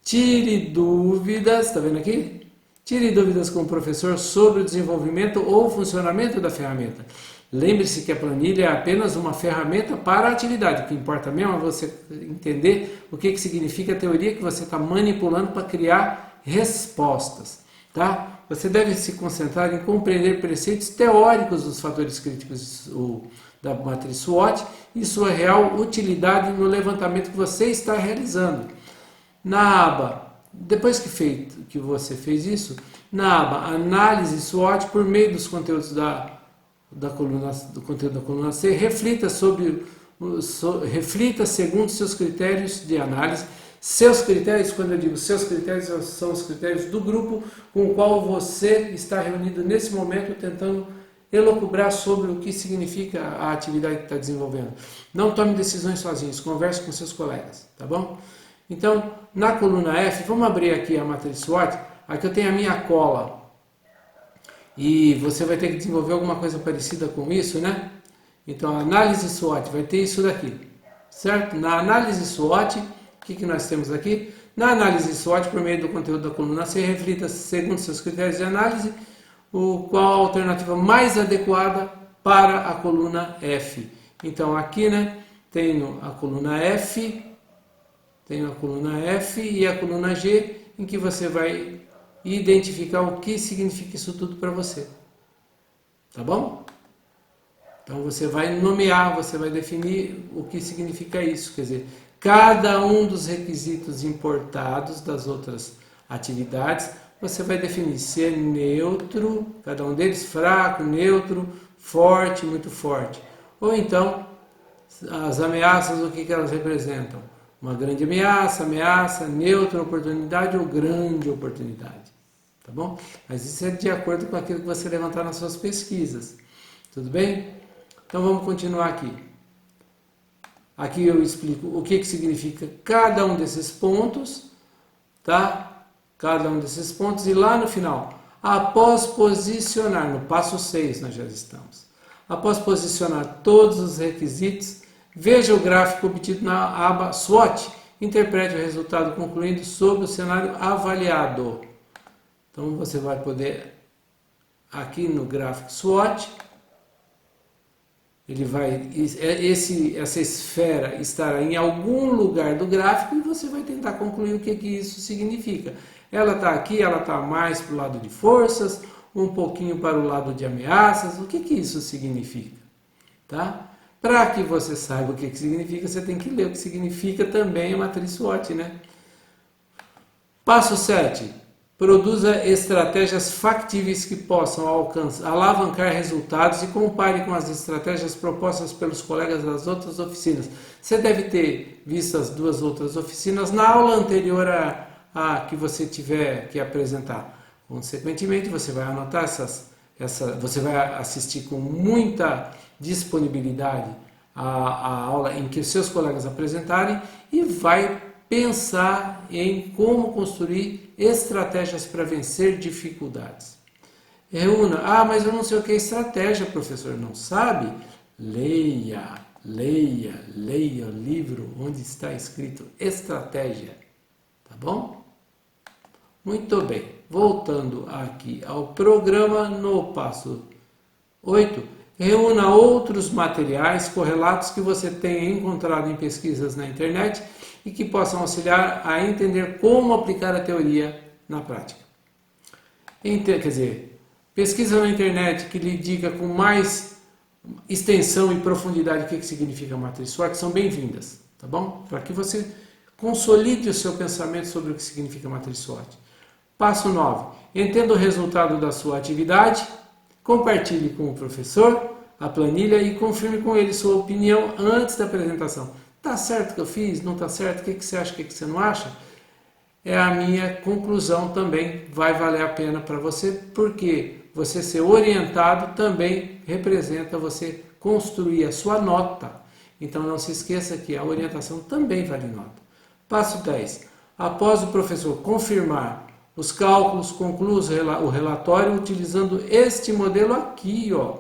tire dúvidas, está vendo aqui? Tire dúvidas com o professor sobre o desenvolvimento ou funcionamento da ferramenta. Lembre-se que a planilha é apenas uma ferramenta para a atividade. O que importa mesmo é você entender o que significa a teoria que você está manipulando para criar respostas. Tá? Você deve se concentrar em compreender preceitos teóricos dos fatores críticos da matriz SWOT e sua real utilidade no levantamento que você está realizando. Na aba, depois que você fez isso, na aba Análise SWOT, por meio dos conteúdos do conteúdo da coluna C, reflita segundo seus critérios de análise. Seus critérios, quando eu digo seus critérios, são os critérios do grupo com o qual você está reunido nesse momento, tentando elocubrar sobre o que significa a atividade que está desenvolvendo. Não tome decisões sozinhos, converse com seus colegas, tá bom? Então, na coluna F, vamos abrir aqui a matriz SWOT. Aqui eu tenho a minha cola. E você vai ter que desenvolver alguma coisa parecida com isso, né? Então, a análise SWOT vai ter isso daqui, certo? Na análise SWOT, o que nós temos aqui? Na análise SWOT, por meio do conteúdo da coluna C, reflita segundo seus critérios de análise qual a alternativa mais adequada para a coluna F. Então, aqui, né, tenho a coluna F e a coluna G, em que você vai identificar o que significa isso tudo para você. Tá bom? Então você vai nomear, você vai definir o que significa isso. Quer dizer, cada um dos requisitos importados das outras atividades, você vai definir se é neutro, cada um deles fraco, neutro, forte, muito forte. Ou então, as ameaças, o que elas representam? Uma grande ameaça, neutra, oportunidade ou grande oportunidade. Tá bom? Mas isso é de acordo com aquilo que você levantar nas suas pesquisas. Tudo bem? Então vamos continuar aqui. Aqui eu explico o que significa cada um desses pontos, tá? Cada um desses pontos, e lá no final, após posicionar, no passo 6 nós já estamos, após posicionar todos os requisitos, veja o gráfico obtido na aba SWOT, interprete o resultado concluindo sobre o cenário avaliado. Então você vai poder, aqui no gráfico SWOT, ele vai, essa esfera estará em algum lugar do gráfico e você vai tentar concluir o que isso significa. Ela está aqui, ela está mais para o lado de forças, um pouquinho para o lado de ameaças. O que isso significa? Tá? Para que você saiba o que significa, você tem que ler o que significa também a matriz SWOT, né? Passo 7. Produza estratégias factíveis que possam alavancar resultados e compare com as estratégias propostas pelos colegas das outras oficinas. Você deve ter visto as duas outras oficinas na aula anterior a que você tiver que apresentar. Consequentemente, você vai anotar você vai assistir com muita disponibilidade a aula em que os seus colegas apresentarem e vai pensar em como construir estratégias para vencer dificuldades. Reúna, mas eu não sei o que é estratégia, professor, não sabe? Leia o livro onde está escrito estratégia, tá bom? Muito bem, voltando aqui ao programa, no passo 8, reúna outros materiais correlatos que você tenha encontrado em pesquisas na internet e que possam auxiliar a entender como aplicar a teoria na prática. Quer dizer, pesquisa na internet que lhe diga com mais extensão e profundidade o que significa a matriz SWOT são bem-vindas, tá bom? Para que você consolide o seu pensamento sobre o que significa a matriz SWOT. Passo 9. Entenda o resultado da sua atividade, compartilhe com o professor a planilha e confirme com ele sua opinião antes da apresentação. Tá certo o que eu fiz? Não tá certo? O que você acha? O que você não acha? É a minha conclusão também. Vai valer a pena para você, porque você ser orientado também representa você construir a sua nota. Então não se esqueça que a orientação também vale nota. Passo 10. Após o professor confirmar os cálculos, conclua o relatório utilizando este modelo aqui, ó.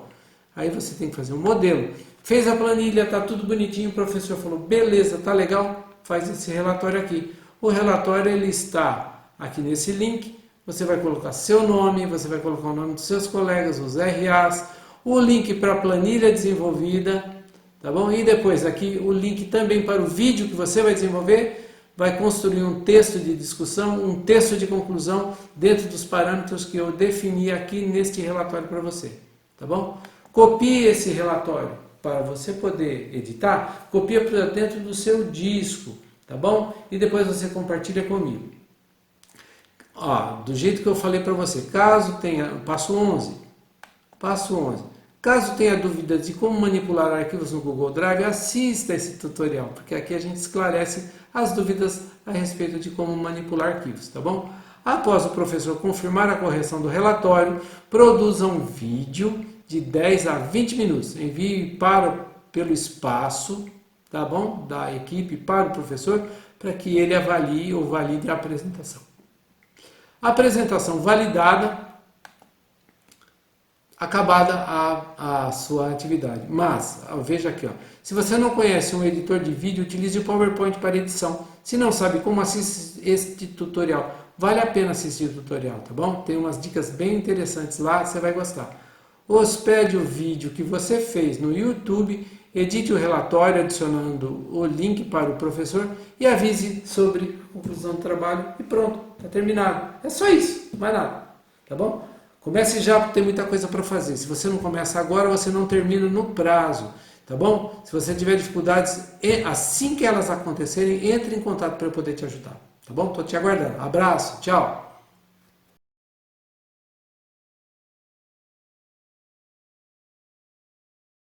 Aí você tem que fazer um modelo. Fez a planilha, está tudo bonitinho, o professor falou, beleza, tá legal, faz esse relatório aqui. O relatório ele está aqui nesse link, você vai colocar seu nome, você vai colocar o nome dos seus colegas, os RAs, o link para a planilha desenvolvida, tá bom? E depois aqui o link também para o vídeo que você vai desenvolver, vai construir um texto de discussão, um texto de conclusão dentro dos parâmetros que eu defini aqui neste relatório para você, tá bom? Copie esse relatório. Para você poder editar, copia para dentro do seu disco, tá bom? E depois você compartilha comigo. Do jeito que eu falei para você, caso tenha, passo 11, caso tenha dúvidas de como manipular arquivos no Google Drive, assista esse tutorial, porque aqui a gente esclarece as dúvidas a respeito de como manipular arquivos, tá bom? Após o professor confirmar a correção do relatório, produza um vídeo de 10 a 20 minutos. Envie pelo espaço, tá bom? Da equipe para o professor, para que ele avalie ou valide a apresentação. A apresentação validada, acabada a sua atividade. Mas, veja aqui, se você não conhece um editor de vídeo, utilize o PowerPoint para edição. Se não sabe como assistir este tutorial, vale a pena assistir o tutorial, tá bom? Tem umas dicas bem interessantes lá, você vai gostar. Hospede o vídeo que você fez no YouTube, edite o relatório adicionando o link para o professor e avise sobre a conclusão do trabalho e pronto, está terminado. É só isso, não mais nada, tá bom? Comece já, porque tem muita coisa para fazer. Se você não começa agora, você não termina no prazo, tá bom? Se você tiver dificuldades, assim que elas acontecerem, entre em contato para eu poder te ajudar, tá bom? Estou te aguardando. Abraço, tchau!